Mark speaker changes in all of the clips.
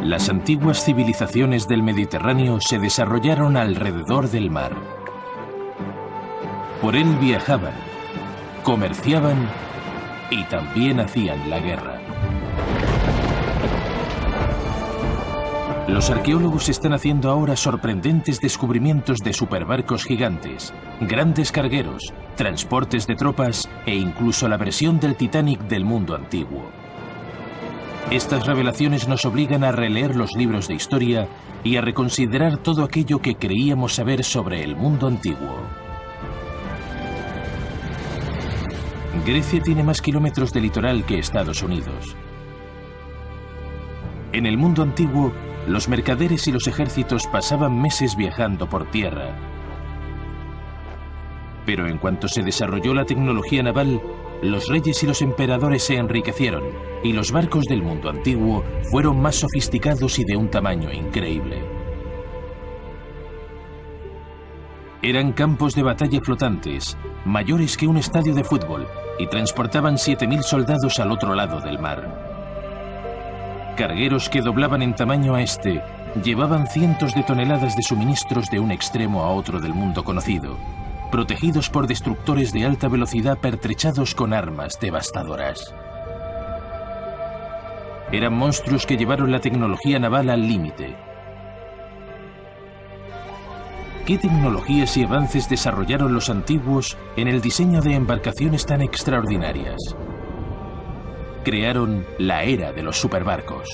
Speaker 1: Las antiguas civilizaciones del Mediterráneo se desarrollaron alrededor del mar. Por él viajaban, comerciaban y también hacían la guerra. Los arqueólogos están haciendo ahora sorprendentes descubrimientos de superbarcos gigantes, grandes cargueros, transportes de tropas e incluso la versión del Titanic del mundo antiguo. Estas revelaciones nos obligan a releer los libros de historia y a reconsiderar todo aquello que creíamos saber sobre el mundo antiguo. Grecia tiene más kilómetros de litoral que Estados Unidos. En el mundo antiguo, los mercaderes y los ejércitos pasaban meses viajando por tierra. Pero en cuanto se desarrolló la tecnología naval, los reyes y los emperadores se enriquecieron y los barcos del mundo antiguo fueron más sofisticados y de un tamaño increíble. Eran campos de batalla flotantes, mayores que un estadio de fútbol, y transportaban 7.000 soldados al otro lado del mar. Cargueros que doblaban en tamaño a este, llevaban cientos de toneladas de suministros de un extremo a otro del mundo conocido, protegidos por destructores de alta velocidad pertrechados con armas devastadoras. Eran monstruos que llevaron la tecnología naval al límite. ¿Qué tecnologías y avances desarrollaron los antiguos en el diseño de embarcaciones tan extraordinarias? Crearon la era de los superbarcos.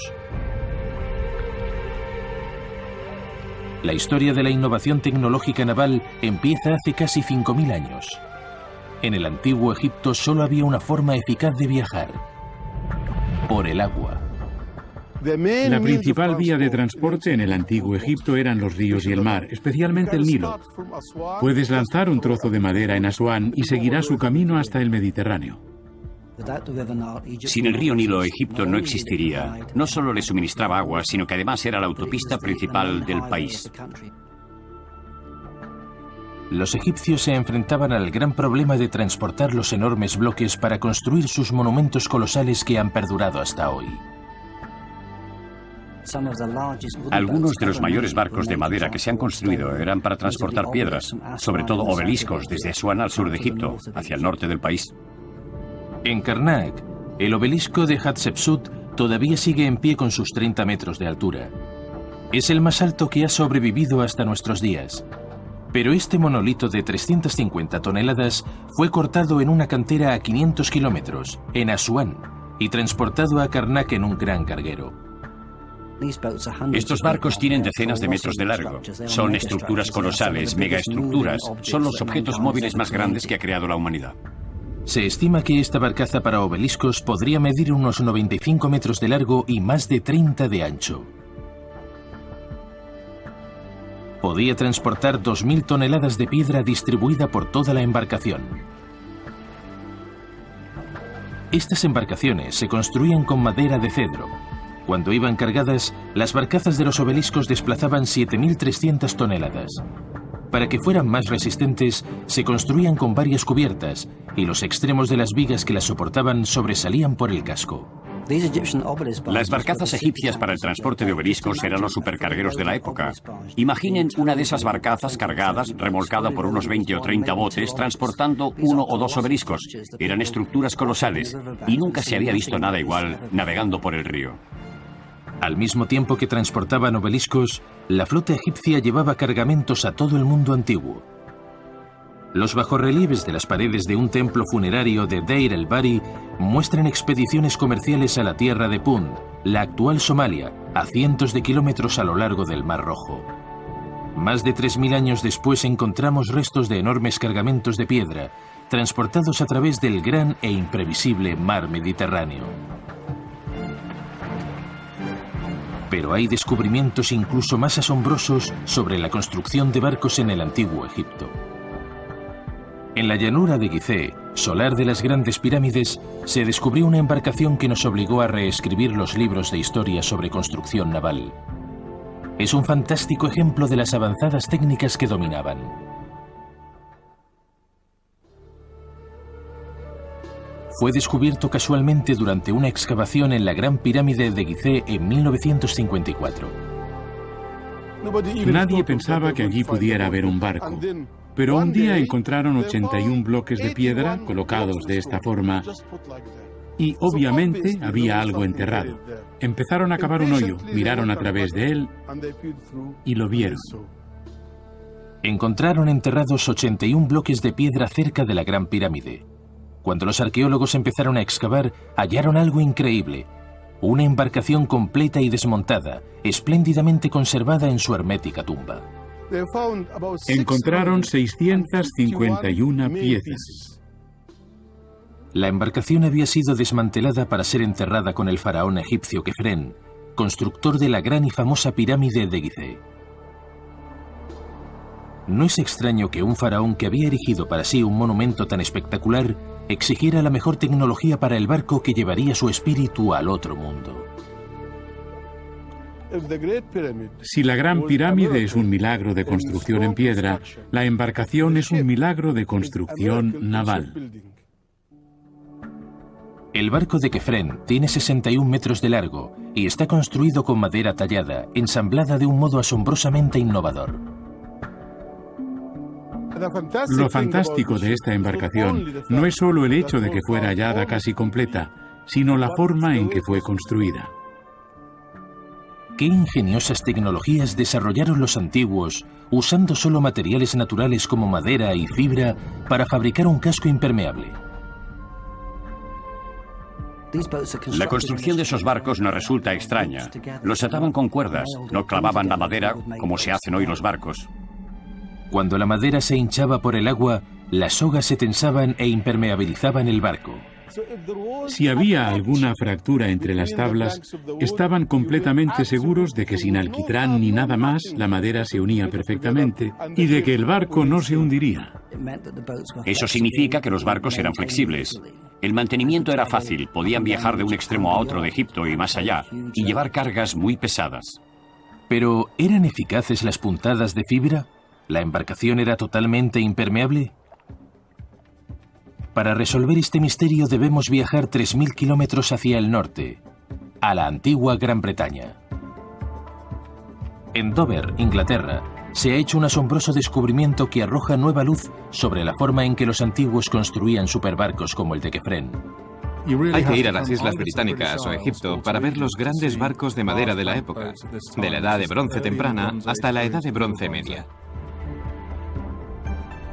Speaker 1: La historia de la innovación tecnológica naval empieza hace casi 5.000 años. En el antiguo Egipto solo había una forma eficaz de viajar: por el agua.
Speaker 2: La principal vía de transporte en el antiguo Egipto eran los ríos y el mar, especialmente el Nilo. Puedes lanzar un trozo de madera en Asuán y seguirá su camino hasta el Mediterráneo.
Speaker 3: Sin el río Nilo, Egipto no existiría. No solo le suministraba agua, sino que además era la autopista principal del país.
Speaker 1: Los egipcios se enfrentaban al gran problema de transportar los enormes bloques para construir sus monumentos colosales que han perdurado hasta hoy.
Speaker 3: Algunos de los mayores barcos de madera que se han construido eran para transportar piedras, sobre todo obeliscos desde Asuán al sur de Egipto, hacia el norte del país.
Speaker 1: En Karnak, el obelisco de Hatshepsut todavía sigue en pie con sus 30 metros de altura. Es el más alto que ha sobrevivido hasta nuestros días. Pero este monolito de 350 toneladas fue cortado en una cantera a 500 kilómetros, en Asuán, y transportado a Karnak en un gran carguero.
Speaker 3: Estos barcos tienen decenas de metros de largo. Son estructuras colosales, megaestructuras. Son los objetos móviles más grandes que ha creado la humanidad.
Speaker 1: Se estima que esta barcaza para obeliscos podría medir unos 95 metros de largo y más de 30 de ancho. Podía transportar 2.000 toneladas de piedra distribuida por toda la embarcación. Estas embarcaciones se construían con madera de cedro. Cuando iban cargadas, las barcazas de los obeliscos desplazaban 7.300 toneladas. Para que fueran más resistentes, se construían con varias cubiertas y los extremos de las vigas que las soportaban sobresalían por el casco.
Speaker 3: Las barcazas egipcias para el transporte de obeliscos eran los supercargueros de la época. Imaginen una de esas barcazas cargadas, remolcada por unos 20 o 30 botes, transportando 1 o 2 obeliscos. Eran estructuras colosales y nunca se había visto nada igual navegando por el río.
Speaker 1: Al mismo tiempo que transportaban obeliscos, la flota egipcia llevaba cargamentos a todo el mundo antiguo. Los bajorrelieves de las paredes de un templo funerario de Deir el-Bari muestran expediciones comerciales a la tierra de Punt, la actual Somalia, a cientos de kilómetros a lo largo del Mar Rojo. Más de 3.000 años después encontramos restos de enormes cargamentos de piedra, transportados a través del gran e imprevisible Mar Mediterráneo. Pero hay descubrimientos incluso más asombrosos sobre la construcción de barcos en el antiguo Egipto. En la llanura de Gizeh, solar de las grandes pirámides, se descubrió una embarcación que nos obligó a reescribir los libros de historia sobre construcción naval. Es un fantástico ejemplo de las avanzadas técnicas que dominaban. fue descubierto casualmente durante una excavación en la Gran Pirámide de Gizeh en 1954.
Speaker 2: Nadie pensaba que allí pudiera haber un barco, pero un día encontraron 81 bloques de piedra colocados de esta forma y obviamente había algo enterrado. Empezaron a cavar un hoyo, miraron a través de él y lo vieron.
Speaker 1: Encontraron enterrados 81 bloques de piedra cerca de la Gran Pirámide. Cuando los arqueólogos empezaron a excavar, hallaron algo increíble. Una embarcación completa y desmontada, espléndidamente conservada en su hermética tumba.
Speaker 2: Encontraron 651 piezas.
Speaker 1: La embarcación había sido desmantelada para ser enterrada con el faraón egipcio Kefren, constructor de la gran y famosa pirámide de Gizeh. No es extraño que un faraón que había erigido para sí un monumento tan espectacular exigiera la mejor tecnología para el barco que llevaría su espíritu al otro mundo.
Speaker 2: Si la Gran Pirámide es un milagro de construcción en piedra, la embarcación es un milagro de construcción naval.
Speaker 1: El barco de Kefren tiene 61 metros de largo y está construido con madera tallada, ensamblada de un modo asombrosamente innovador.
Speaker 2: Lo fantástico de esta embarcación no es solo el hecho de que fuera hallada casi completa, sino la forma en que fue construida.
Speaker 1: ¿Qué ingeniosas tecnologías desarrollaron los antiguos usando solo materiales naturales como madera y fibra para fabricar un casco impermeable?
Speaker 3: La construcción de esos barcos no resulta extraña. Los ataban con cuerdas, no clavaban la madera como se hacen hoy los barcos.
Speaker 1: Cuando la madera se hinchaba por el agua, las sogas se tensaban e impermeabilizaban el barco.
Speaker 2: Si había alguna fractura entre las tablas, estaban completamente seguros de que sin alquitrán ni nada más, la madera se unía perfectamente y de que el barco no se hundiría.
Speaker 3: Eso significa que los barcos eran flexibles. El mantenimiento era fácil, podían viajar de un extremo a otro de Egipto y más allá, y llevar cargas muy pesadas.
Speaker 1: ¿Pero eran eficaces las puntadas de fibra? ¿La embarcación era totalmente impermeable? Para resolver este misterio debemos viajar 3.000 kilómetros hacia el norte, a la antigua Gran Bretaña. En Dover, Inglaterra, se ha hecho un asombroso descubrimiento que arroja nueva luz sobre la forma en que los antiguos construían superbarcos como el de Kefren.
Speaker 4: Hay que ir a las Islas Británicas o Egipto para ver los grandes barcos de madera de la época, de la Edad de Bronce temprana hasta la Edad de Bronce media.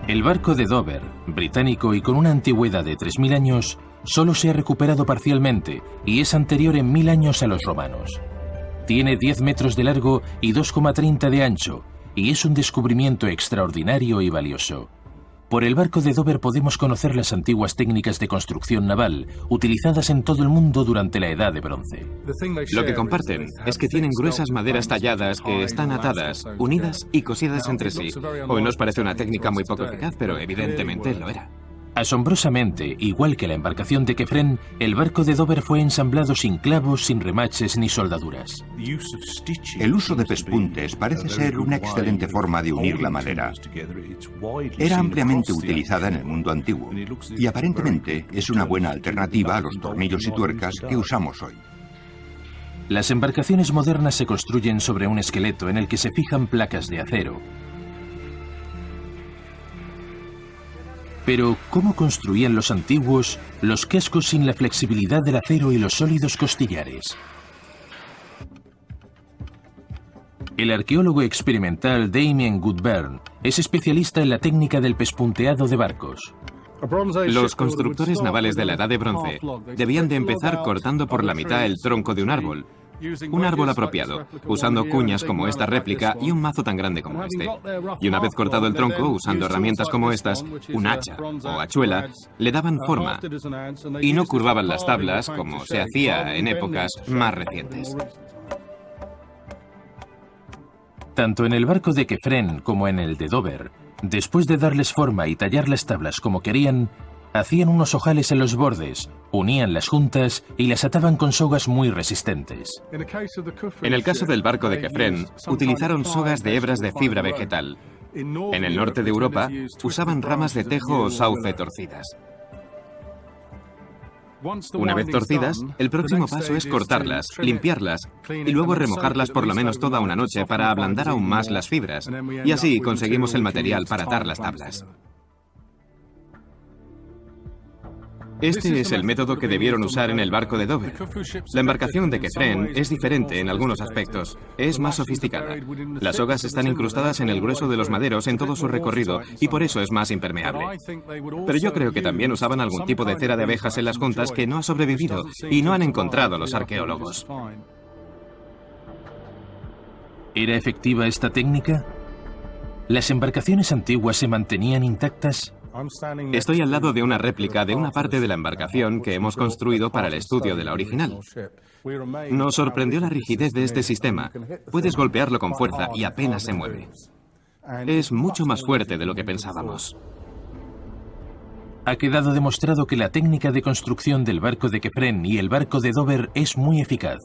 Speaker 1: El barco de Dover, británico y con una antigüedad de 3.000 años, solo se ha recuperado parcialmente y es anterior en 1000 años a los romanos. Tiene 10 metros de largo y 2,30 de ancho, y es un descubrimiento extraordinario y valioso. Por el barco de Dover podemos conocer las antiguas técnicas de construcción naval utilizadas en todo el mundo durante la Edad de Bronce.
Speaker 4: Lo que comparten es que tienen gruesas maderas talladas que están atadas, unidas y cosidas entre sí. Hoy nos parece una técnica muy poco eficaz, pero evidentemente lo era.
Speaker 1: Asombrosamente, igual que la embarcación de Kefren, el barco de Dover fue ensamblado sin clavos, sin remaches ni soldaduras.
Speaker 5: El uso de pespuntes parece ser una excelente forma de unir la madera. Era ampliamente utilizada en el mundo antiguo y aparentemente es una buena alternativa a los tornillos y tuercas que usamos hoy.
Speaker 1: Las embarcaciones modernas se construyen sobre un esqueleto en el que se fijan placas de acero. Pero, ¿cómo construían los antiguos los cascos sin la flexibilidad del acero y los sólidos costillares? El arqueólogo experimental Damien Goodburn es especialista en la técnica del pespunteado de barcos.
Speaker 4: Los constructores navales de la Edad de Bronce debían de empezar cortando por la mitad el tronco de un árbol apropiado, usando cuñas como esta réplica y un mazo tan grande como este. Y una vez cortado el tronco, usando herramientas como estas, un hacha o hachuela, le daban forma y no curvaban las tablas como se hacía en épocas más recientes.
Speaker 1: Tanto en el barco de Kefren como en el de Dover, después de darles forma y tallar las tablas como querían, hacían unos ojales en los bordes, unían las juntas y las ataban con sogas muy resistentes.
Speaker 4: En el caso del barco de Kefren, utilizaron sogas de hebras de fibra vegetal. En el norte de Europa, usaban ramas de tejo o sauce torcidas. Una vez torcidas, el próximo paso es cortarlas, limpiarlas y luego remojarlas por lo menos toda una noche para ablandar aún más las fibras. Y así conseguimos el material para atar las tablas. Este es el método que debieron usar en el barco de Dover. La embarcación de Kefren es diferente en algunos aspectos. Es más sofisticada. Las sogas están incrustadas en el grueso de los maderos en todo su recorrido y por eso es más impermeable. Pero yo creo que también usaban algún tipo de cera de abejas en las juntas que no ha sobrevivido y no han encontrado los arqueólogos.
Speaker 1: ¿Era efectiva esta técnica? ¿Las embarcaciones antiguas se mantenían intactas?
Speaker 4: Estoy al lado de una réplica de una parte de la embarcación que hemos construido para el estudio de la original. Nos sorprendió la rigidez de este sistema. Puedes golpearlo con fuerza y apenas se mueve. Es mucho más fuerte de lo que pensábamos.
Speaker 1: Ha quedado demostrado que la técnica de construcción del barco de Kefren y el barco de Dover es muy eficaz.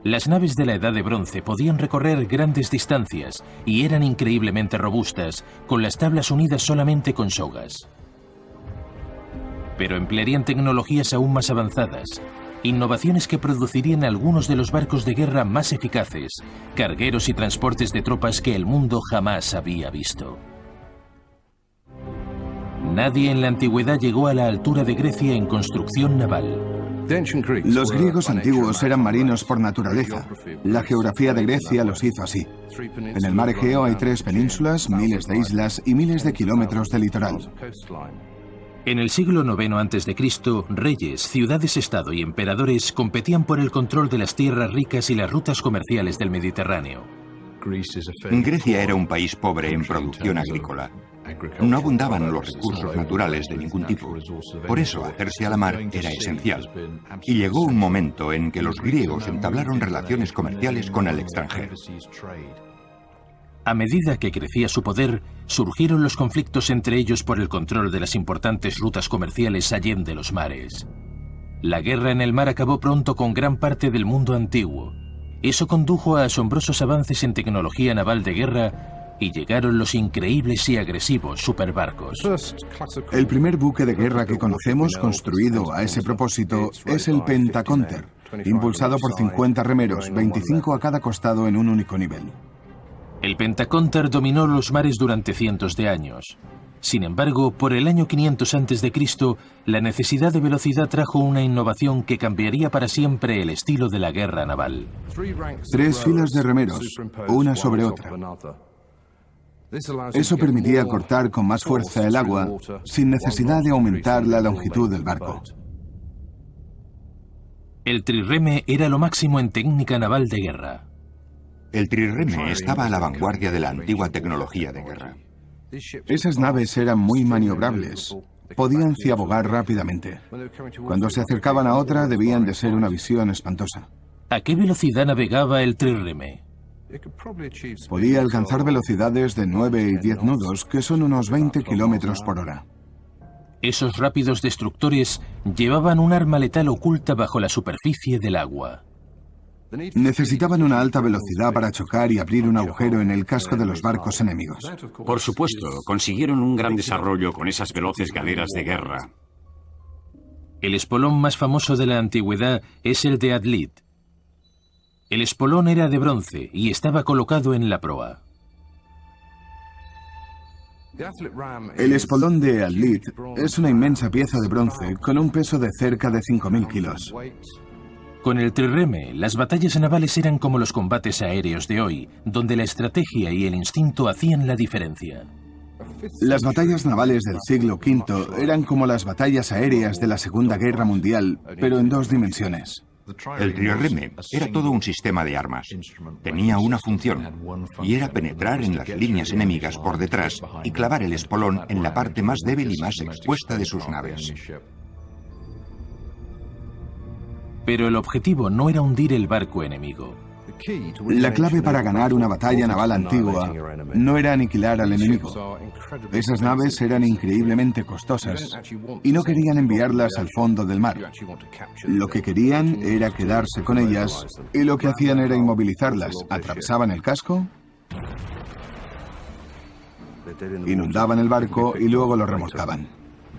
Speaker 1: Las naves de la Edad de Bronce podían recorrer grandes distancias y eran increíblemente robustas, con las tablas unidas solamente con sogas. Pero emplearían tecnologías aún más avanzadas, innovaciones que producirían algunos de los barcos de guerra más eficaces, cargueros y transportes de tropas que el mundo jamás había visto. Nadie en la antigüedad llegó a la altura de Grecia en construcción naval.
Speaker 6: Los griegos antiguos eran marinos por naturaleza. La geografía de Grecia los hizo así. En el mar Egeo hay 3 penínsulas, miles de islas y miles de kilómetros de litoral.
Speaker 1: En el siglo IX a.C., reyes, ciudades-estado y emperadores competían por el control de las tierras ricas y las rutas comerciales del Mediterráneo.
Speaker 5: Grecia era un país pobre en producción agrícola. No abundaban los recursos naturales de ningún tipo. Por eso, hacerse a la mar era esencial. Y llegó un momento en que los griegos entablaron relaciones comerciales con el extranjero.
Speaker 1: A medida que crecía su poder, surgieron los conflictos entre ellos por el control de las importantes rutas comerciales allende los mares. La guerra en el mar acabó pronto con gran parte del mundo antiguo. Eso condujo a asombrosos avances en tecnología naval de guerra y llegaron los increíbles y agresivos superbarcos.
Speaker 6: El primer buque de guerra que conocemos construido a ese propósito es el Pentaconter, impulsado por 50 remeros, 25 a cada costado en un único nivel.
Speaker 1: El Pentaconter dominó los mares durante cientos de años. Sin embargo, por el año 500 a.C., la necesidad de velocidad trajo una innovación que cambiaría para siempre el estilo de la guerra naval.
Speaker 6: 3 filas de remeros, una sobre otra. Eso permitía cortar con más fuerza el agua sin necesidad de aumentar la longitud del barco.
Speaker 1: El trireme era lo máximo en técnica naval de guerra.
Speaker 5: El trireme estaba a la vanguardia de la antigua tecnología de guerra.
Speaker 6: Esas naves eran muy maniobrables. Podían ciabogar rápidamente. Cuando se acercaban a otra, debían de ser una visión espantosa.
Speaker 1: ¿A qué velocidad navegaba el trireme?
Speaker 6: Podía alcanzar velocidades de 9 y 10 nudos, que son unos 20 kilómetros por hora.
Speaker 1: Esos rápidos destructores llevaban un arma letal oculta bajo la superficie del agua.
Speaker 6: Necesitaban una alta velocidad para chocar y abrir un agujero en el casco de los barcos enemigos.
Speaker 3: Por supuesto, consiguieron un gran desarrollo con esas veloces galeras de guerra.
Speaker 1: El espolón más famoso de la antigüedad es el de Atlit. El espolón era de bronce y estaba colocado en la proa.
Speaker 6: El espolón de Atlit es una inmensa pieza de bronce con un peso de cerca de 5.000 kilos.
Speaker 1: Con el trireme, las batallas navales eran como los combates aéreos de hoy, donde la estrategia y el instinto hacían la diferencia.
Speaker 6: Las batallas navales del siglo V eran como las batallas aéreas de la Segunda Guerra Mundial, pero en 2 dimensiones.
Speaker 5: El trireme era todo un sistema de armas. Tenía una función, y era penetrar en las líneas enemigas por detrás y clavar el espolón en la parte más débil y más expuesta de sus naves.
Speaker 1: Pero el objetivo no era hundir el barco enemigo.
Speaker 6: La clave para ganar una batalla naval antigua no era aniquilar al enemigo. Esas naves eran increíblemente costosas y no querían enviarlas al fondo del mar. Lo que querían era quedarse con ellas y lo que hacían era inmovilizarlas. Atravesaban el casco, inundaban el barco y luego lo remolcaban.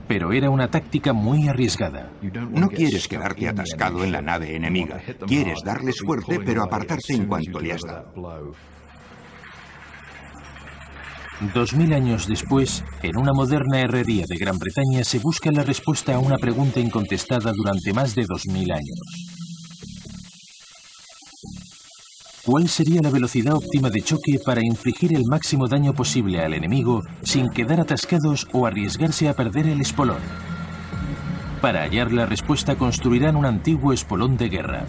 Speaker 1: pero era una táctica muy arriesgada.
Speaker 5: No quieres quedarte atascado en la nave enemiga. Quieres darles fuerte, pero apartarte en cuanto le has dado.
Speaker 1: 2000 años después, en una moderna herrería de Gran Bretaña se busca la respuesta a una pregunta incontestada durante más de 2000 años. ¿Cuál sería la velocidad óptima de choque para infligir el máximo daño posible al enemigo sin quedar atascados o arriesgarse a perder el espolón? Para hallar la respuesta construirán un antiguo espolón de guerra.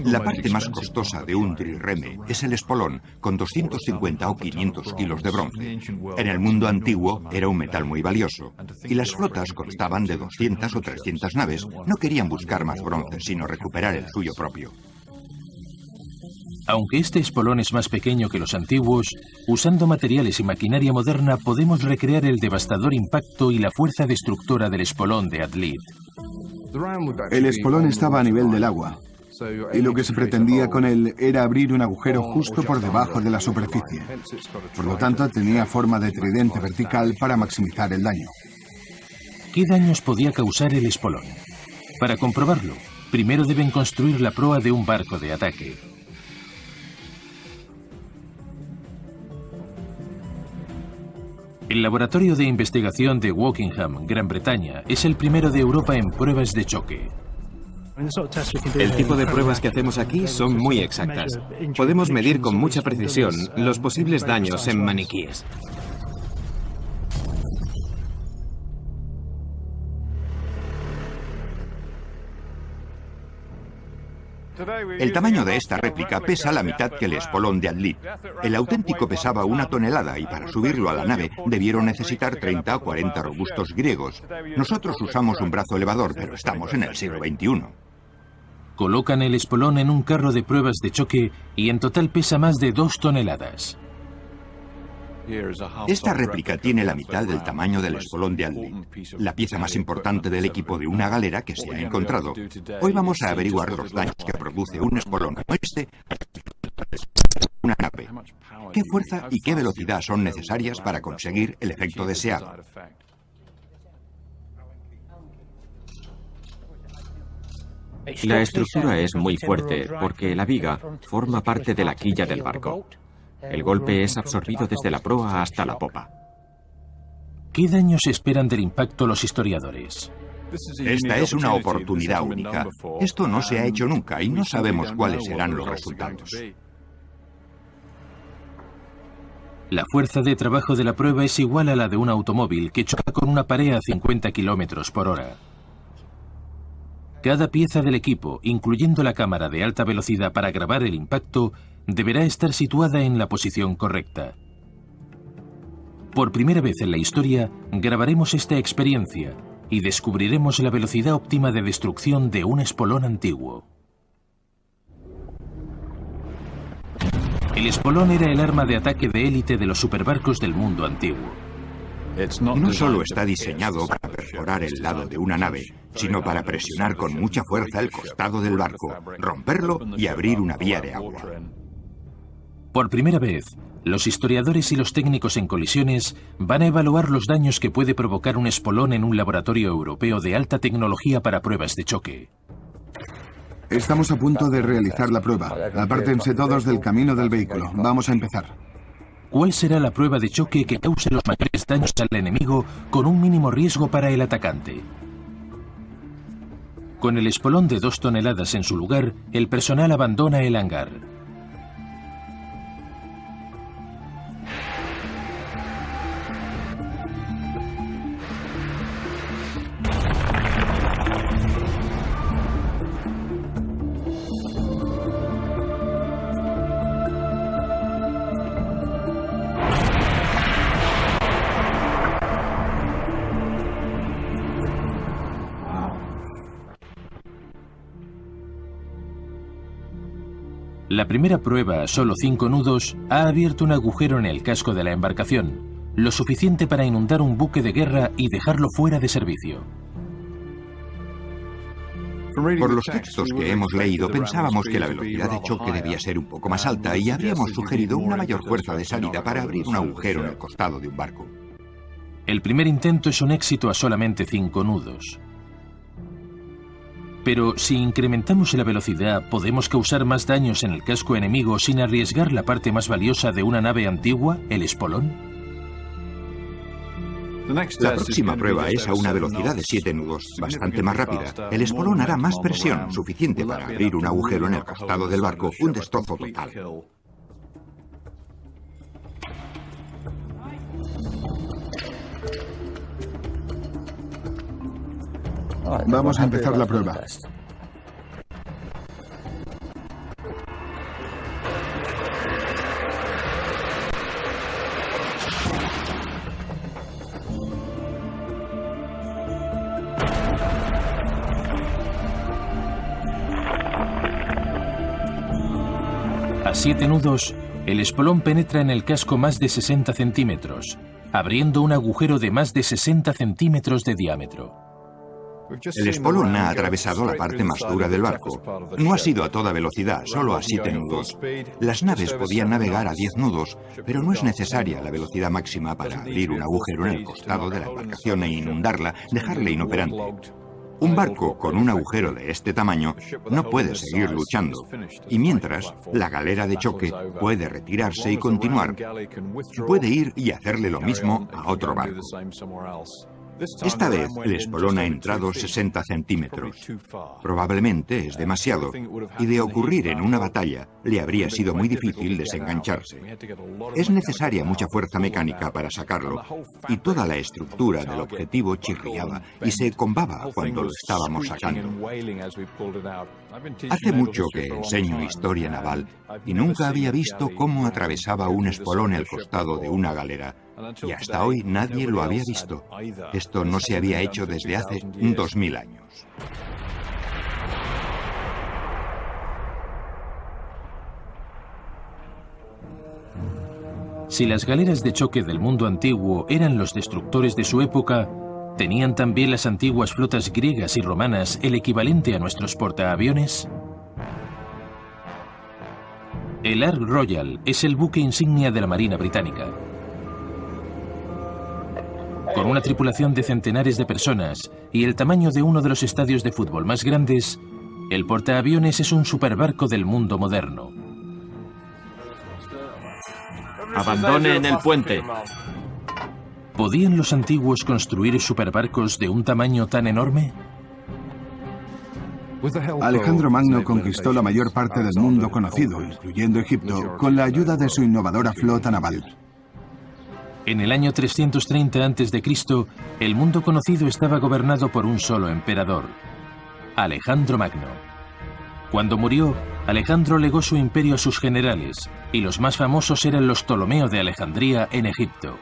Speaker 5: La parte más costosa de un trireme es el espolón, con 250 o 500 kilos de bronce. En el mundo antiguo era un metal muy valioso, y las flotas constaban de 200 o 300 naves. No querían buscar más bronce, sino recuperar el suyo propio.
Speaker 1: Aunque este espolón es más pequeño que los antiguos, usando materiales y maquinaria moderna podemos recrear el devastador impacto y la fuerza destructora del espolón de Ad-Lid.
Speaker 6: El espolón estaba a nivel del agua, y lo que se pretendía con él era abrir un agujero justo por debajo de la superficie. Por lo tanto, tenía forma de tridente vertical para maximizar el daño.
Speaker 1: ¿Qué daños podía causar el espolón? Para comprobarlo, primero deben construir la proa de un barco de ataque. El laboratorio de investigación de Wokingham, Gran Bretaña, es el primero de Europa en pruebas de choque.
Speaker 4: El tipo de pruebas que hacemos aquí son muy exactas. Podemos medir con mucha precisión los posibles daños en maniquíes.
Speaker 5: El tamaño de esta réplica pesa la mitad que el espolón de Ad-Lid. El auténtico pesaba 1 tonelada y para subirlo a la nave debieron necesitar 30 o 40 robustos griegos. Nosotros usamos un brazo elevador, pero estamos en el siglo XXI.
Speaker 1: Colocan el espolón en un carro de pruebas de choque y en total pesa más de 2 toneladas.
Speaker 5: Esta réplica tiene la mitad del tamaño del espolón de Ad-Lid, la pieza más importante del equipo de una galera que se ha encontrado. Hoy vamos a averiguar los daños que produce un espolón como este una nave. ¿Qué fuerza y qué velocidad son necesarias para conseguir el efecto deseado?
Speaker 3: La estructura es muy fuerte porque la viga forma parte de la quilla del barco. El golpe es absorbido desde la proa hasta la popa.
Speaker 1: ¿Qué daños esperan del impacto los historiadores?
Speaker 5: Esta es una oportunidad única. Esto no se ha hecho nunca y no sabemos cuáles serán los resultados.
Speaker 1: La fuerza de trabajo de la prueba es igual a la de un automóvil que choca con una pared a 50 km por hora. Cada pieza del equipo, incluyendo la cámara de alta velocidad para grabar el impacto, deberá estar situada en la posición correcta. Por primera vez en la historia, grabaremos esta experiencia y descubriremos la velocidad óptima de destrucción de un espolón antiguo. El espolón era el arma de ataque de élite de los superbarcos del mundo antiguo.
Speaker 5: No solo está diseñado para perforar el lado de una nave, sino para presionar con mucha fuerza el costado del barco, romperlo y abrir una vía de agua.
Speaker 1: Por primera vez, los historiadores y los técnicos en colisiones van a evaluar los daños que puede provocar un espolón en un laboratorio europeo de alta tecnología para pruebas de choque.
Speaker 6: Estamos a punto de realizar la prueba. Apártense todos del camino del vehículo. Vamos a empezar.
Speaker 1: ¿Cuál será la prueba de choque que cause los mayores daños al enemigo con un mínimo riesgo para el atacante? Con el espolón de 2 toneladas en su lugar, el personal abandona el hangar. La primera prueba, a solo 5 nudos, ha abierto un agujero en el casco de la embarcación, lo suficiente para inundar un buque de guerra y dejarlo fuera de servicio.
Speaker 5: Por los textos que hemos leído, pensábamos que la velocidad de choque debía ser un poco más alta y habíamos sugerido una mayor fuerza de salida para abrir un agujero en el costado de un barco.
Speaker 1: El primer intento es un éxito a solamente 5 nudos. Pero si incrementamos la velocidad, podemos causar más daños en el casco enemigo sin arriesgar la parte más valiosa de una nave antigua, el espolón.
Speaker 5: La próxima prueba es a una velocidad de 7 nudos, bastante más rápida. El espolón hará más presión, suficiente para abrir un agujero en el costado del barco, un destrozo total.
Speaker 6: Vamos a empezar la prueba.
Speaker 1: A 7 nudos, el espolón penetra en el casco más de 60 centímetros, abriendo un agujero de más de 60 centímetros de diámetro.
Speaker 5: El espolón ha atravesado la parte más dura del barco. No ha sido a toda velocidad, solo a 7 nudos. Las naves podían navegar a 10 nudos, pero no es necesaria la velocidad máxima para abrir un agujero en el costado de la embarcación e inundarla, dejarla inoperante. Un barco con un agujero de este tamaño no puede seguir luchando, y mientras, la galera de choque puede retirarse y continuar. Puede ir y hacerle lo mismo a otro barco. Esta vez el espolón ha entrado 60 centímetros. Probablemente es demasiado, y de ocurrir en una batalla, le habría sido muy difícil desengancharse. Es necesaria mucha fuerza mecánica para sacarlo, y toda la estructura del objetivo chirriaba y se combaba cuando lo estábamos sacando. Hace mucho que enseño historia naval, y nunca había visto cómo atravesaba un espolón el costado de una galera. Y hasta hoy nadie lo había visto. Esto no se había hecho desde hace 2000 años.
Speaker 1: Si las galeras de choque del mundo antiguo eran los destructores de su época, ¿tenían también las antiguas flotas griegas y romanas el equivalente a nuestros portaaviones? El Ark Royal es el buque insignia de la Marina Británica. Con una tripulación de centenares de personas y el tamaño de uno de los estadios de fútbol más grandes, el portaaviones es un superbarco del mundo moderno.
Speaker 3: ¡Abandonen el puente!
Speaker 1: ¿Podían los antiguos construir superbarcos de un tamaño tan enorme?
Speaker 6: Alejandro Magno conquistó la mayor parte del mundo conocido, incluyendo Egipto, con la ayuda de su innovadora flota naval.
Speaker 1: En el año 330 a.C., el mundo conocido estaba gobernado por un solo emperador, Alejandro Magno. Cuando murió, Alejandro legó su imperio a sus generales, y los más famosos eran los Ptolomeo de Alejandría en Egipto.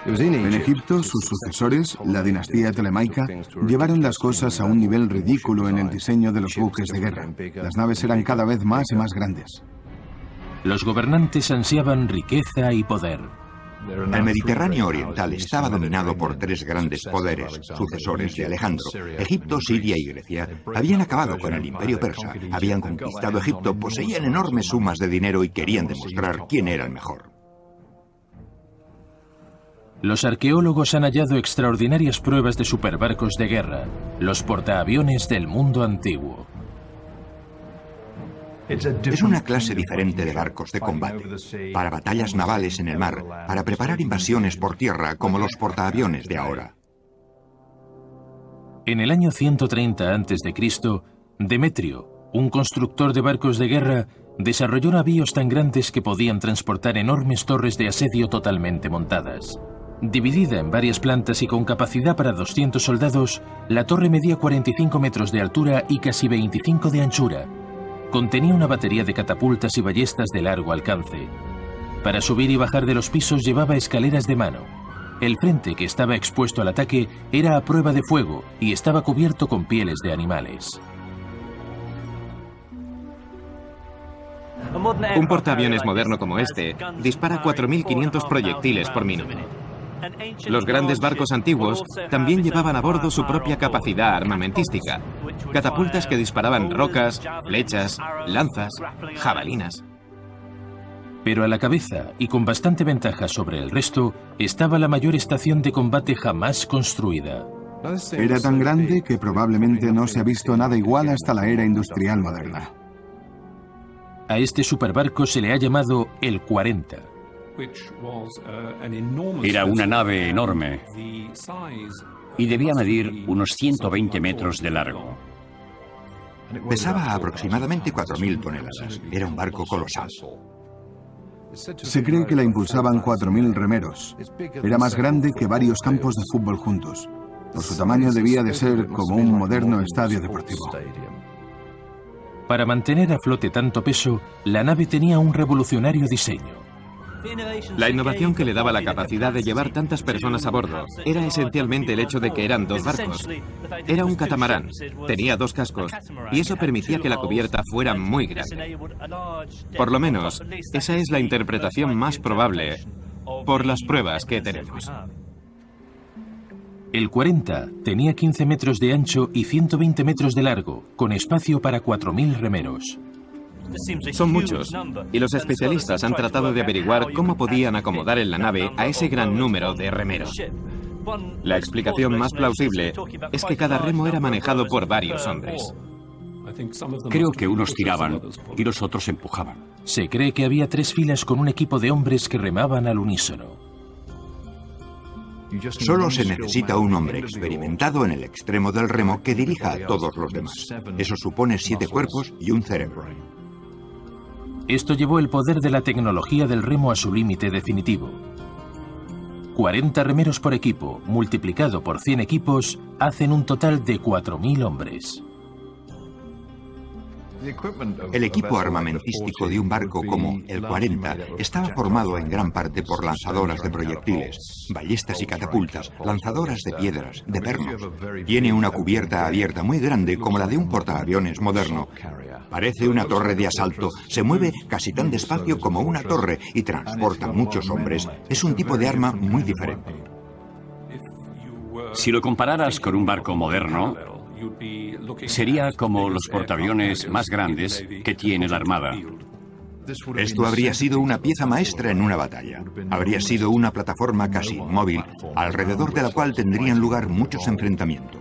Speaker 6: En Egipto, sus sucesores, la dinastía Ptolemaica, llevaron las cosas a un nivel ridículo en el diseño de los buques de guerra. Las naves eran cada vez más y más grandes.
Speaker 1: Los gobernantes ansiaban riqueza y poder.
Speaker 5: El Mediterráneo oriental estaba dominado por 3 grandes poderes, sucesores de Alejandro. Egipto, Siria y Grecia habían acabado con el imperio persa, habían conquistado Egipto, poseían enormes sumas de dinero y querían demostrar quién era el mejor.
Speaker 1: Los arqueólogos han hallado extraordinarias pruebas de superbarcos de guerra, los portaaviones del mundo antiguo.
Speaker 5: Es una clase diferente de barcos de combate, para batallas navales en el mar, para preparar invasiones por tierra como los portaaviones de ahora.
Speaker 1: En el año 130 a.C., Demetrio, un constructor de barcos de guerra, desarrolló navíos tan grandes que podían transportar enormes torres de asedio totalmente montadas. Dividida en varias plantas y con capacidad para 200 soldados, la torre medía 45 metros de altura y casi 25 de anchura. Contenía una batería de catapultas y ballestas de largo alcance. Para subir y bajar de los pisos llevaba escaleras de mano. El frente, que estaba expuesto al ataque, era a prueba de fuego y estaba cubierto con pieles de animales.
Speaker 4: Un portaaviones moderno como este dispara 4.500 proyectiles por minuto. Los grandes barcos antiguos también llevaban a bordo su propia capacidad armamentística. Catapultas que disparaban rocas, flechas, lanzas, jabalinas.
Speaker 1: Pero a la cabeza, y con bastante ventaja sobre el resto, estaba la mayor estación de combate jamás construida.
Speaker 6: Era tan grande que probablemente no se ha visto nada igual hasta la era industrial moderna.
Speaker 1: A este superbarco se le ha llamado el 40.
Speaker 3: Era una nave enorme y debía medir unos 120 metros de largo.
Speaker 5: Pesaba aproximadamente 4.000 toneladas. Era un barco colosal.
Speaker 6: Se cree que la impulsaban 4.000 remeros. Era más grande que varios campos de fútbol juntos. Por su tamaño debía de ser como un moderno estadio deportivo.
Speaker 1: Para mantener a flote tanto peso, la nave tenía un revolucionario diseño.
Speaker 4: La innovación que le daba la capacidad de llevar tantas personas a bordo era esencialmente el hecho de que eran dos barcos. Era un catamarán, tenía dos cascos, y eso permitía que la cubierta fuera muy grande. Por lo menos, esa es la interpretación más probable por las pruebas que tenemos.
Speaker 1: El 40 tenía 15 metros de ancho y 120 metros de largo, con espacio para 4.000 remeros.
Speaker 4: Son muchos, y los especialistas han tratado de averiguar cómo podían acomodar en la nave a ese gran número de remeros. La explicación más plausible es que cada remo era manejado por varios hombres.
Speaker 3: Creo que unos tiraban y los otros empujaban.
Speaker 1: Se cree que había 3 filas con un equipo de hombres que remaban al unísono.
Speaker 5: Solo se necesita un hombre experimentado en el extremo del remo que dirija a todos los demás. Eso supone 7 cuerpos y un cerebro.
Speaker 1: Esto llevó el poder de la tecnología del remo a su límite definitivo. 40 remeros por equipo, multiplicado por 100 equipos, hacen un total de 4.000 hombres.
Speaker 5: El equipo armamentístico de un barco como el 40 estaba formado en gran parte por lanzadoras de proyectiles, ballestas y catapultas, lanzadoras de piedras, de pernos. Tiene una cubierta abierta muy grande como la de un portaaviones moderno. Parece una torre de asalto, se mueve casi tan despacio como una torre y transporta muchos hombres. Es un tipo de arma muy diferente.
Speaker 3: Si lo compararas con un barco moderno, sería como los portaaviones más grandes que tiene la Armada.
Speaker 5: Esto habría sido una pieza maestra en una batalla. Habría sido una plataforma casi inmóvil, alrededor de la cual tendrían lugar muchos enfrentamientos.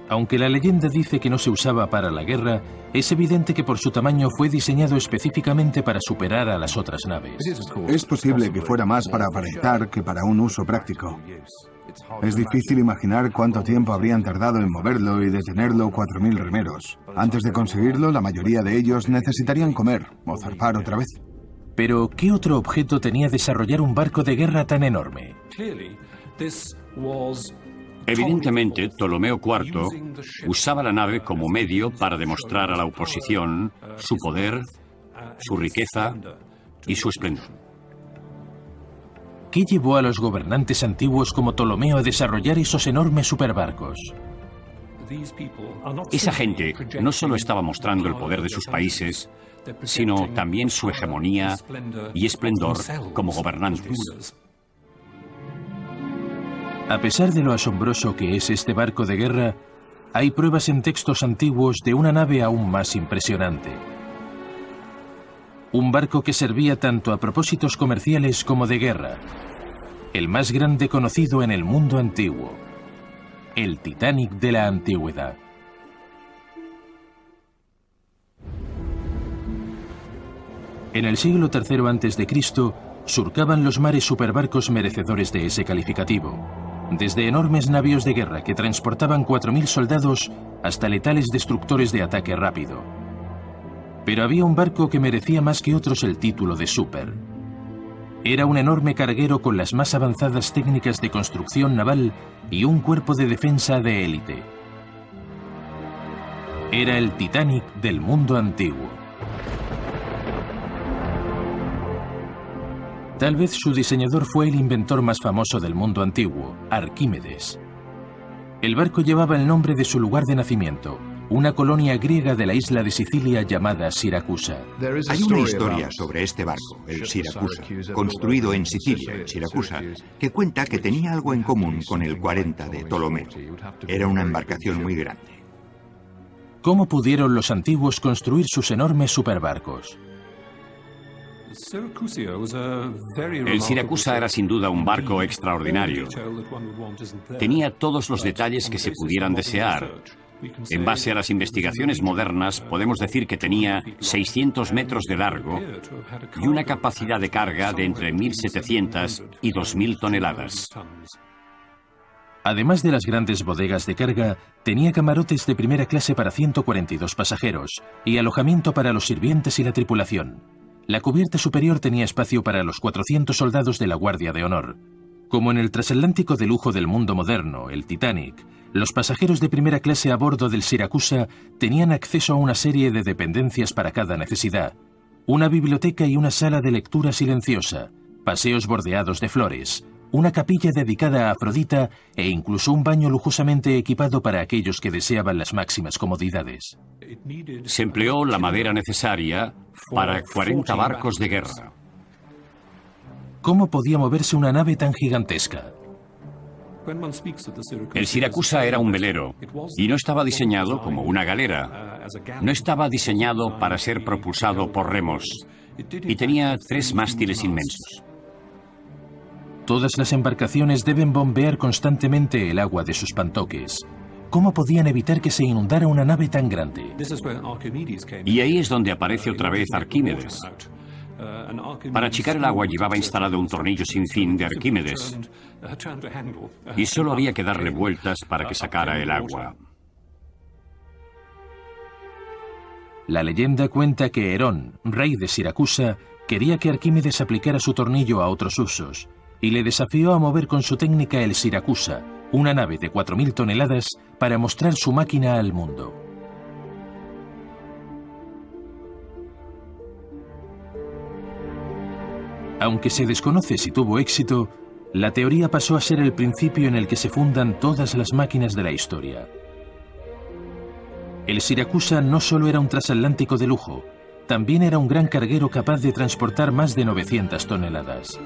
Speaker 1: Aunque la leyenda dice que no se usaba para la guerra, es evidente que por su tamaño fue diseñado específicamente para superar a las otras naves.
Speaker 6: Es posible que fuera más para aparentar que para un uso práctico. Es difícil imaginar cuánto tiempo habrían tardado en moverlo y detenerlo 4.000 remeros. Antes de conseguirlo, la mayoría de ellos necesitarían comer o zarpar otra vez.
Speaker 1: Pero, ¿qué otro objeto tenía desarrollar un barco de guerra tan enorme?
Speaker 3: Evidentemente, Ptolomeo IV usaba la nave como medio para demostrar a la oposición su poder, su riqueza y su esplendor.
Speaker 1: ¿Qué llevó a los gobernantes antiguos como Ptolomeo a desarrollar esos enormes superbarcos?
Speaker 3: Esa gente no solo estaba mostrando el poder de sus países, sino también su hegemonía y esplendor como gobernantes.
Speaker 1: A pesar de lo asombroso que es este barco de guerra, hay pruebas en textos antiguos de una nave aún más impresionante. Un barco que servía tanto a propósitos comerciales como de guerra. El más grande conocido en el mundo antiguo. El Titanic de la antigüedad. En el siglo III a.C., surcaban los mares superbarcos merecedores de ese calificativo. Desde enormes navíos de guerra que transportaban 4.000 soldados hasta letales destructores de ataque rápido. Pero había un barco que merecía más que otros el título de super. Era un enorme carguero con las más avanzadas técnicas de construcción naval y un cuerpo de defensa de élite. Era el Titanic del mundo antiguo. Tal vez su diseñador fue el inventor más famoso del mundo antiguo, Arquímedes. El barco llevaba el nombre de su lugar de nacimiento, una colonia griega de la isla de Sicilia llamada Siracusa.
Speaker 5: Hay una historia sobre este barco, el Siracusa, construido en Sicilia, en Siracusa, que cuenta que tenía algo en común con el 40 de Ptolomeo. Era una embarcación muy grande.
Speaker 1: ¿Cómo pudieron los antiguos construir sus enormes superbarcos?
Speaker 3: El Siracusa era sin duda un barco extraordinario. Tenía todos los detalles que se pudieran desear. En base a las investigaciones modernas, podemos decir que tenía 600 metros de largo y una capacidad de carga de entre 1.700 y 2.000 toneladas.
Speaker 1: Además de las grandes bodegas de carga, tenía camarotes de primera clase para 142 pasajeros y alojamiento para los sirvientes y la tripulación. La cubierta superior tenía espacio para los 400 soldados de la Guardia de Honor. Como en el transatlántico de lujo del mundo moderno, el Titanic, los pasajeros de primera clase a bordo del Siracusa tenían acceso a una serie de dependencias para cada necesidad, una biblioteca y una sala de lectura silenciosa, paseos bordeados de flores, una capilla dedicada a Afrodita e incluso un baño lujosamente equipado para aquellos que deseaban las máximas comodidades.
Speaker 3: Se empleó la madera necesaria para 40 barcos de guerra.
Speaker 1: ¿Cómo podía moverse una nave tan gigantesca?
Speaker 3: El Siracusa era un velero y no estaba diseñado como una galera. No estaba diseñado para ser propulsado por remos y tenía 3 mástiles inmensos.
Speaker 1: Todas las embarcaciones deben bombear constantemente el agua de sus pantoques. ¿Cómo podían evitar que se inundara una nave tan grande?
Speaker 3: Y ahí es donde aparece otra vez Arquímedes. Para achicar el agua llevaba instalado un tornillo sin fin de Arquímedes y solo había que darle vueltas para que sacara el agua.
Speaker 1: La leyenda cuenta que Herón, rey de Siracusa, quería que Arquímedes aplicara su tornillo a otros usos y le desafió a mover con su técnica el Siracusa, una nave de 4.000 toneladas, para mostrar su máquina al mundo. Aunque se desconoce si tuvo éxito, la teoría pasó a ser el principio en el que se fundan todas las máquinas de la historia. El Siracusa no solo era un transatlántico de lujo, también era un gran carguero capaz de transportar más de 900 toneladas.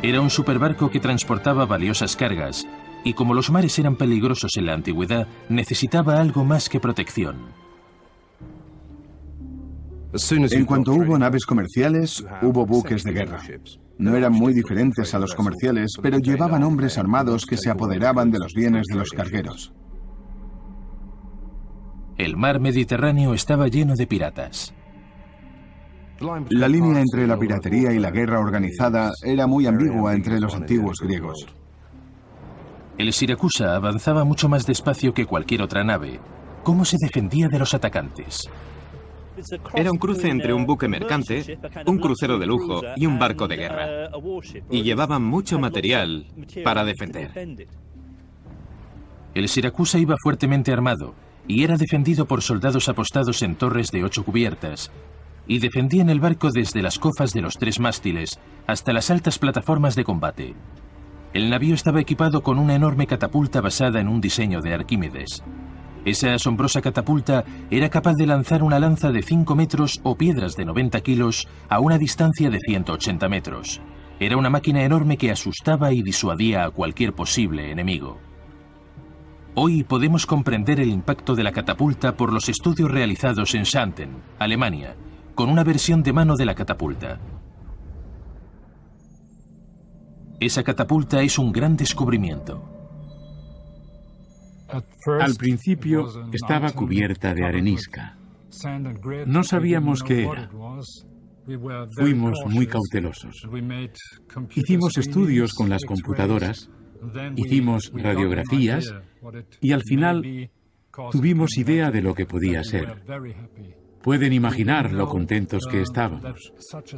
Speaker 1: Era un superbarco que transportaba valiosas cargas, y como los mares eran peligrosos en la antigüedad, necesitaba algo más que protección.
Speaker 6: En cuanto hubo naves comerciales, hubo buques de guerra. No eran muy diferentes a los comerciales, pero llevaban hombres armados que se apoderaban de los bienes de los cargueros.
Speaker 1: El mar Mediterráneo estaba lleno de piratas.
Speaker 6: La línea entre la piratería y la guerra organizada era muy ambigua entre los antiguos griegos.
Speaker 1: El Siracusa avanzaba mucho más despacio que cualquier otra nave. ¿Cómo se defendía de los atacantes?
Speaker 4: Era un cruce entre un buque mercante, un crucero de lujo y un barco de guerra. Y llevaban mucho material para defender.
Speaker 1: El Siracusa iba fuertemente armado y era defendido por soldados apostados en torres de 8 cubiertas, y defendían el barco desde las cofas de los 3 mástiles hasta las altas plataformas de combate. El navío estaba equipado con una enorme catapulta basada en un diseño de Arquímedes. Esa asombrosa catapulta era capaz de lanzar una lanza de 5 metros o piedras de 90 kilos a una distancia de 180 metros. Era una máquina enorme que asustaba y disuadía a cualquier posible enemigo. Hoy podemos comprender el impacto de la catapulta por los estudios realizados en Xanten, Alemania, con una versión de mano de la catapulta. Esa catapulta es un gran descubrimiento.
Speaker 2: Al principio estaba cubierta de arenisca. No sabíamos qué era. Fuimos muy cautelosos. Hicimos estudios con las computadoras, hicimos radiografías y al final tuvimos idea de lo que podía ser. Pueden imaginar lo contentos que estábamos.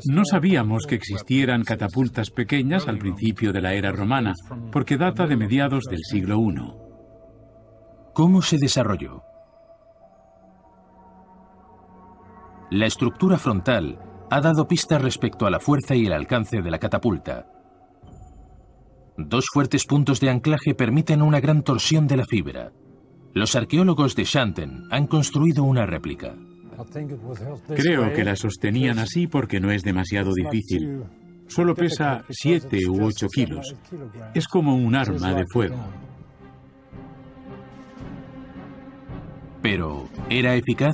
Speaker 2: No sabíamos que existieran catapultas pequeñas al principio de la era romana, porque data de mediados del siglo I.
Speaker 1: ¿Cómo se desarrolló? La estructura frontal ha dado pistas respecto a la fuerza y el alcance de la catapulta. 2 fuertes puntos de anclaje permiten una gran torsión de la fibra. Los arqueólogos de Xanten han construido una réplica.
Speaker 2: Creo que la sostenían así porque no es demasiado difícil. Solo pesa 7 u 8 kilos. Es como un arma de fuego.
Speaker 1: Pero, ¿era eficaz?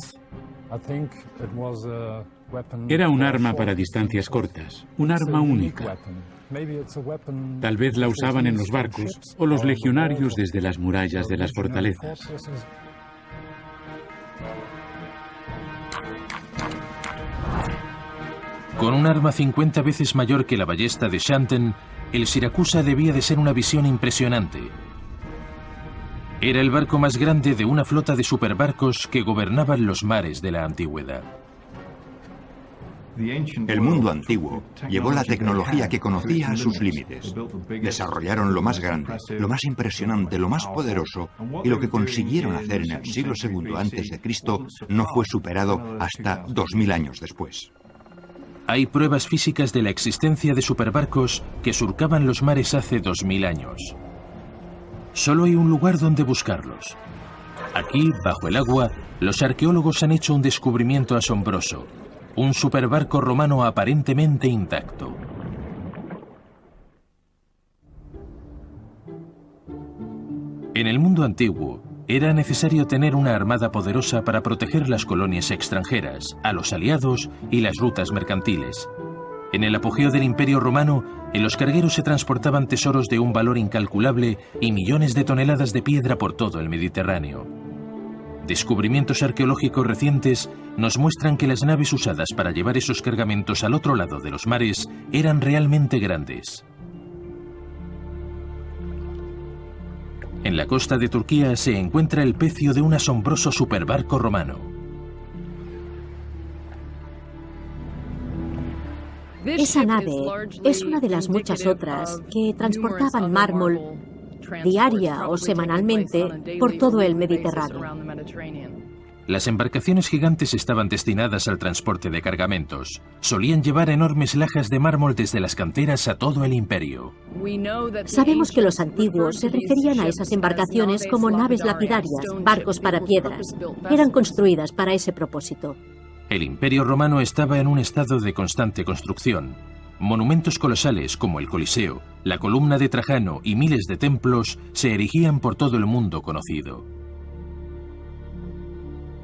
Speaker 2: Era un arma para distancias cortas, un arma única. Tal vez la usaban en los barcos o los legionarios desde las murallas de las fortalezas.
Speaker 1: Con un arma 50 veces mayor que la ballesta de Shandon, el Siracusa debía de ser una visión impresionante. Era el barco más grande de una flota de superbarcos que gobernaban los mares de la antigüedad.
Speaker 5: El mundo antiguo llevó la tecnología que conocía a sus límites. Desarrollaron lo más grande, lo más impresionante, lo más poderoso, y lo que consiguieron hacer en el siglo II a.C. no fue superado hasta 2000 años después.
Speaker 1: Hay pruebas físicas de la existencia de superbarcos que surcaban los mares hace 2000 años. Solo hay un lugar donde buscarlos. Aquí, bajo el agua, los arqueólogos han hecho un descubrimiento asombroso. Un superbarco romano aparentemente intacto. En el mundo antiguo, era necesario tener una armada poderosa para proteger las colonias extranjeras, a los aliados y las rutas mercantiles. En el apogeo del Imperio Romano, en los cargueros se transportaban tesoros de un valor incalculable y millones de toneladas de piedra por todo el Mediterráneo. Descubrimientos arqueológicos recientes nos muestran que las naves usadas para llevar esos cargamentos al otro lado de los mares eran realmente grandes. En la costa de Turquía se encuentra el pecio de un asombroso superbarco romano.
Speaker 7: Esa nave es una de las muchas otras que transportaban mármol diaria o semanalmente por todo el Mediterráneo.
Speaker 1: Las embarcaciones gigantes estaban destinadas al transporte de cargamentos. Solían llevar enormes lajas de mármol desde las canteras a todo el imperio.
Speaker 7: Sabemos que los antiguos se referían a esas embarcaciones como naves lapidarias, barcos para piedras. Eran construidas para ese propósito.
Speaker 1: El imperio romano estaba en un estado de constante construcción. Monumentos colosales como el Coliseo, la columna de Trajano y miles de templos se erigían por todo el mundo conocido.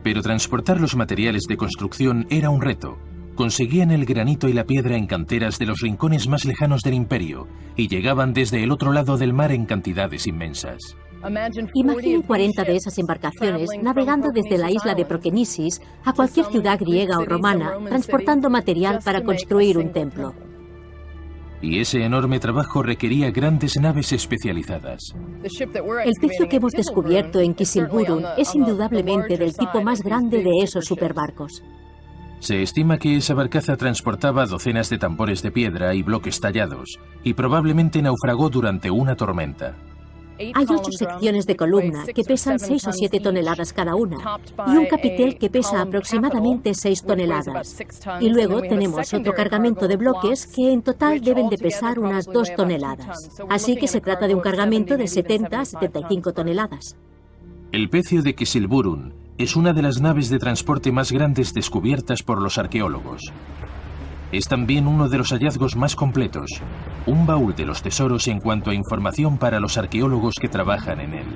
Speaker 1: Pero transportar los materiales de construcción era un reto. Conseguían el granito y la piedra en canteras de los rincones más lejanos del imperio y llegaban desde el otro lado del mar en cantidades inmensas.
Speaker 7: Imaginen 40 de esas embarcaciones navegando desde la isla de Proquenisis a cualquier ciudad griega o romana, transportando material para construir un templo.
Speaker 1: Y ese enorme trabajo requería grandes naves especializadas.
Speaker 7: El pecio que hemos descubierto en Kisilburun es indudablemente del tipo más grande de esos superbarcos.
Speaker 1: Se estima que esa barcaza transportaba docenas de tambores de piedra y bloques tallados, y probablemente naufragó durante una tormenta.
Speaker 7: Hay 8 secciones de columna que pesan 6 o 7 toneladas cada una, y un capitel que pesa aproximadamente 6 toneladas. Y luego tenemos otro cargamento de bloques que en total deben de pesar unas 2 toneladas. Así que se trata de un cargamento de 70 a 75 toneladas.
Speaker 1: El pecio de Kisilburun es una de las naves de transporte más grandes descubiertas por los arqueólogos. Es también uno de los hallazgos más completos, un baúl de los tesoros en cuanto a información para los arqueólogos que trabajan en él.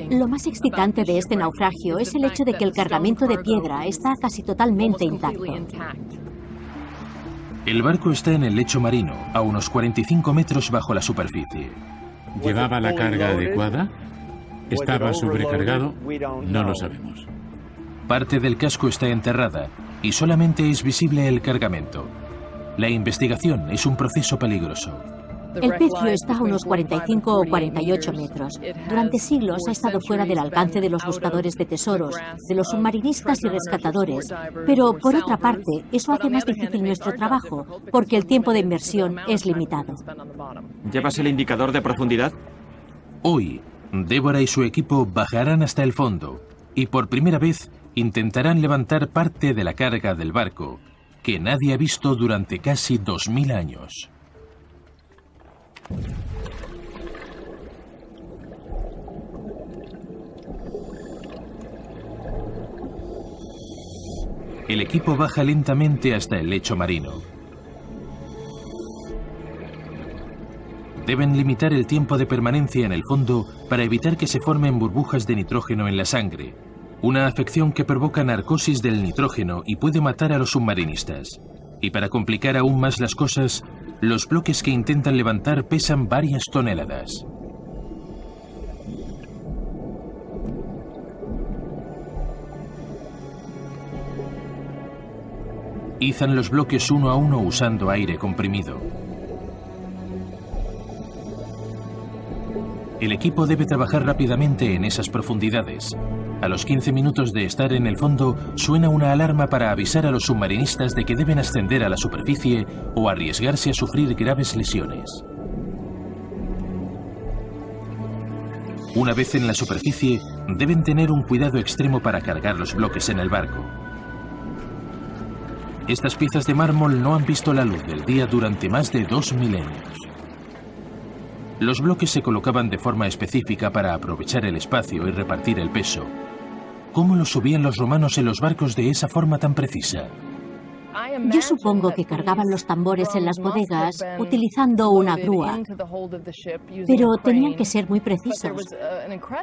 Speaker 7: Lo más excitante de este naufragio es el hecho de que el cargamento de piedra está casi totalmente intacto.
Speaker 1: El barco está en el lecho marino, a unos 45 metros bajo la superficie.
Speaker 2: ¿Llevaba la carga adecuada? ¿Estaba sobrecargado? No lo sabemos.
Speaker 1: Parte del casco está enterrada y solamente es visible el cargamento. La investigación es un proceso peligroso.
Speaker 7: El pecio está a unos 45 o 48 metros. Durante siglos ha estado fuera del alcance de los buscadores de tesoros, de los submarinistas y rescatadores. Pero, por otra parte, eso hace más difícil nuestro trabajo, porque el tiempo de inmersión es limitado.
Speaker 3: ¿Llevas el indicador de profundidad?
Speaker 1: Hoy, Débora y su equipo bajarán hasta el fondo y por primera vez intentarán levantar parte de la carga del barco, que nadie ha visto durante casi 2000 años. El equipo baja lentamente hasta el lecho marino. Deben limitar el tiempo de permanencia en el fondo para evitar que se formen burbujas de nitrógeno en la sangre, Una afección que provoca narcosis del nitrógeno y puede matar a los submarinistas. Y para complicar aún más las cosas, los bloques que intentan levantar pesan varias toneladas. Izan los bloques uno a uno usando aire comprimido. El equipo debe trabajar rápidamente en esas profundidades. A los 15 minutos de estar en el fondo, suena una alarma para avisar a los submarinistas de que deben ascender a la superficie o arriesgarse a sufrir graves lesiones. Una vez en la superficie, deben tener un cuidado extremo para cargar los bloques en el barco. Estas piezas de mármol no han visto la luz del día durante más de 2 milenios. Los bloques se colocaban de forma específica para aprovechar el espacio y repartir el peso. ¿Cómo los subían los romanos en los barcos de esa forma tan precisa?
Speaker 7: Yo supongo que cargaban los tambores en las bodegas utilizando una grúa, pero tenían que ser muy precisos,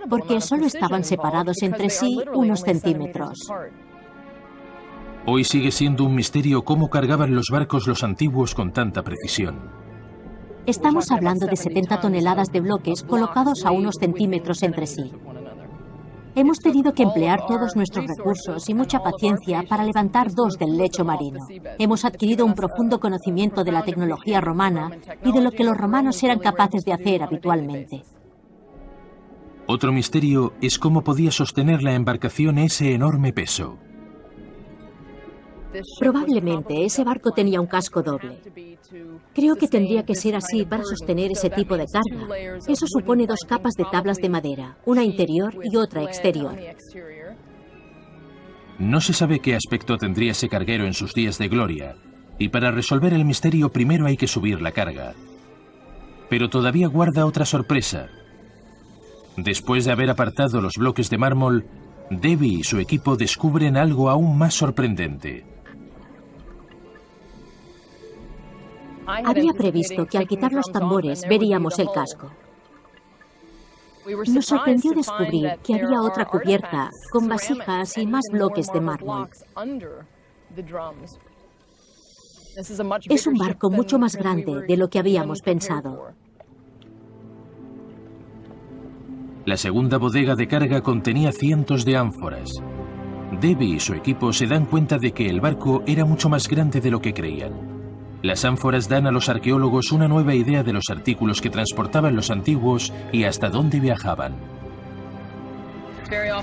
Speaker 7: porque solo estaban separados entre sí unos centímetros.
Speaker 1: Hoy sigue siendo un misterio cómo cargaban los barcos los antiguos con tanta precisión.
Speaker 7: Estamos hablando de 70 toneladas de bloques colocados a unos centímetros entre sí. Hemos tenido que emplear todos nuestros recursos y mucha paciencia para levantar 2 del lecho marino. Hemos adquirido un profundo conocimiento de la tecnología romana y de lo que los romanos eran capaces de hacer habitualmente.
Speaker 1: Otro misterio es cómo podía sostener la embarcación ese enorme peso.
Speaker 7: Probablemente ese barco tenía un casco doble. Creo que tendría que ser así para sostener ese tipo de carga. Eso supone 2 capas de tablas de madera, una interior y otra exterior.
Speaker 1: No se sabe qué aspecto tendría ese carguero en sus días de gloria, y para resolver el misterio primero hay que subir la carga. Pero todavía guarda otra sorpresa. Después de haber apartado los bloques de mármol, Debbie y su equipo descubren algo aún más sorprendente.
Speaker 7: Había previsto que al quitar los tambores veríamos el casco. Nos sorprendió descubrir que había otra cubierta con vasijas y más bloques de mármol. Es un barco mucho más grande de lo que habíamos pensado.
Speaker 1: La segunda bodega de carga contenía cientos de ánforas. Debbie y su equipo se dan cuenta de que el barco era mucho más grande de lo que creían. Las ánforas dan a los arqueólogos una nueva idea de los artículos que transportaban los antiguos y hasta dónde viajaban.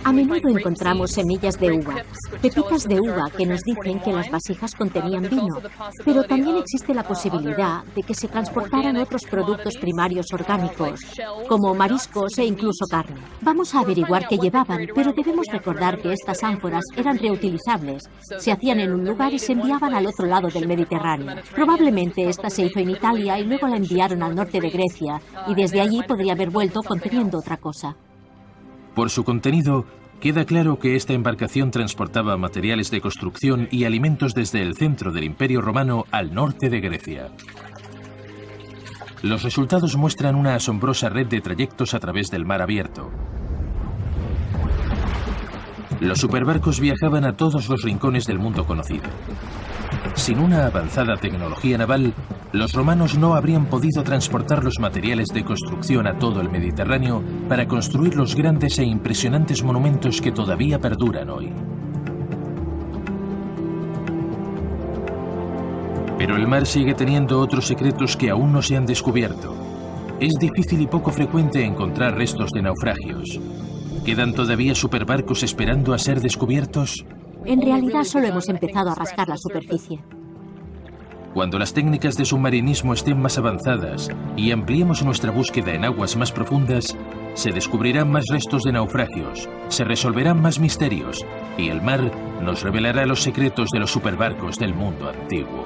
Speaker 7: A menudo encontramos semillas de uva, pepitas de uva que nos dicen que las vasijas contenían vino, pero también existe la posibilidad de que se transportaran otros productos primarios orgánicos, como mariscos e incluso carne. Vamos a averiguar qué llevaban, pero debemos recordar que estas ánforas eran reutilizables, se hacían en un lugar y se enviaban al otro lado del Mediterráneo. Probablemente esta se hizo en Italia y luego la enviaron al norte de Grecia, y desde allí podría haber vuelto conteniendo otra cosa.
Speaker 1: Por su contenido, queda claro que esta embarcación transportaba materiales de construcción y alimentos desde el centro del Imperio Romano al norte de Grecia. Los resultados muestran una asombrosa red de trayectos a través del mar abierto. Los superbarcos viajaban a todos los rincones del mundo conocido. Sin una avanzada tecnología naval, los romanos no habrían podido transportar los materiales de construcción a todo el Mediterráneo para construir los grandes e impresionantes monumentos que todavía perduran hoy. Pero el mar sigue teniendo otros secretos que aún no se han descubierto. Es difícil y poco frecuente encontrar restos de naufragios. ¿Quedan todavía superbarcos esperando a ser descubiertos?
Speaker 7: En realidad solo hemos empezado a rascar la superficie.
Speaker 1: Cuando las técnicas de submarinismo estén más avanzadas y ampliemos nuestra búsqueda en aguas más profundas, se descubrirán más restos de naufragios, se resolverán más misterios y el mar nos revelará los secretos de los superbarcos del mundo antiguo.